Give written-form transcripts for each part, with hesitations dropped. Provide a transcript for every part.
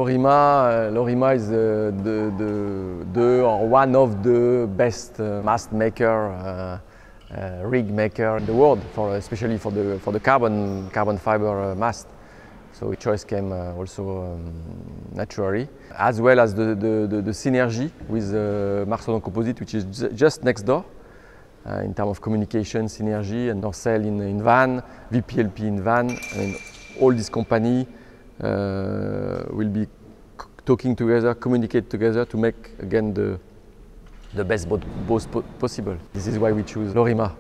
Lorima is one of the best mast maker, rig maker in the world, especially for the carbon fiber mast. So the choice came also naturally, as well as the synergy with Marsolon Composite, which is just next door. In terms of communication, synergy, and Norcel in van, VPLP in van. I mean, all these companies will be talking together, communicate together to make again the best boat possible. This is why we choose Lorima.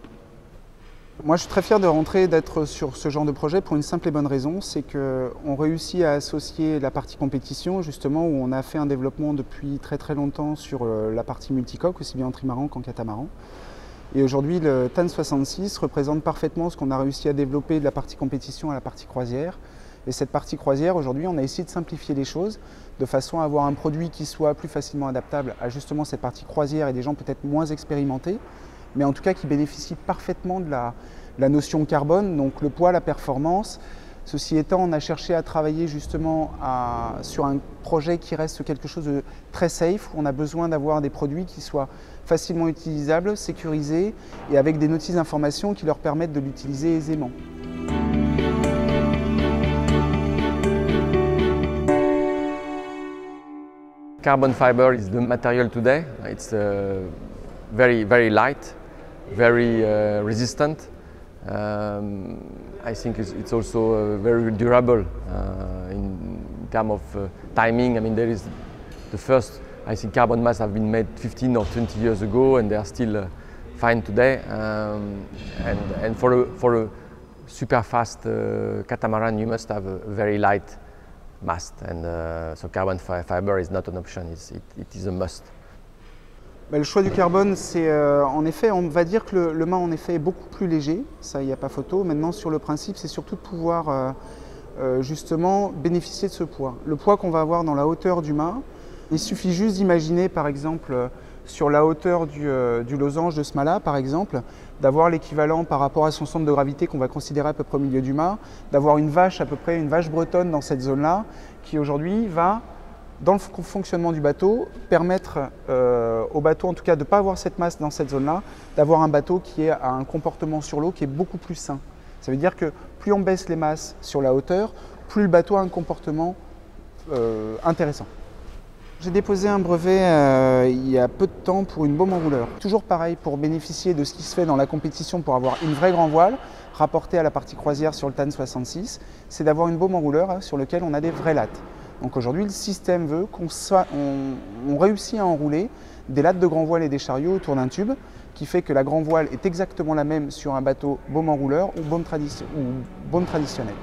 Moi, je suis très fier de rentrer, d'être sur ce genre de projet pour une simple et bonne raison, c'est qu'on réussit à associer la partie compétition, justement, où on a fait un développement depuis très très longtemps sur la partie multicoque, aussi bien en trimaran qu'en catamaran. Et aujourd'hui, le TAN 66 représente parfaitement ce qu'on a réussi à développer de la partie compétition à la partie croisière. Et cette partie croisière, aujourd'hui, on a essayé de simplifier les choses de façon à avoir un produit qui soit plus facilement adaptable à justement cette partie croisière et des gens peut-être moins expérimentés, mais en tout cas qui bénéficient parfaitement de la notion carbone, donc le poids, la performance. Ceci étant, on a cherché à travailler justement sur un projet qui reste quelque chose de très safe, où on a besoin d'avoir des produits qui soient facilement utilisables, sécurisés et avec des notices d'information qui leur permettent de l'utiliser aisément. Carbon fiber is the material today. It's very light, very resistant. I think it's also very durable in terms of timing. I mean, there is the first, I think, carbon masts have been made 15 or 20 years ago, and they are still fine today. And for a super fast catamaran, you must have a very light mast, and so carbon fiber is not an option. It is a must. Le choix du carbone, c'est en effet, on va dire que le mât en effet est beaucoup plus léger, ça il n'y a pas photo. Maintenant sur le principe, c'est surtout de pouvoir justement bénéficier de ce poids. Le poids qu'on va avoir dans la hauteur du mât, il suffit juste d'imaginer par exemple sur la hauteur du losange de ce mât-là par exemple, d'avoir l'équivalent par rapport à son centre de gravité qu'on va considérer à peu près au milieu du mât, d'avoir une vache à peu près, une vache bretonne dans cette zone-là, qui aujourd'hui va, dans le fonctionnement du bateau, permettre au bateau en tout cas de ne pas avoir cette masse dans cette zone-là, d'avoir un bateau qui a un comportement sur l'eau qui est beaucoup plus sain. Ça veut dire que plus on baisse les masses sur la hauteur, plus le bateau a un comportement intéressant. J'ai déposé un brevet il y a peu de temps pour une baume enrouleur. Toujours pareil, pour bénéficier de ce qui se fait dans la compétition pour avoir une vraie grand voile, rapportée à la partie croisière sur le TAN 66, c'est d'avoir une baume enrouleur sur laquelle on a des vraies lattes. Donc aujourd'hui, le système veut qu'on réussit à enrouler des lattes de grand voile et des chariots autour d'un tube, qui fait que la grand voile est exactement la même sur un bateau baume enrouleur ou baume traditionnelle.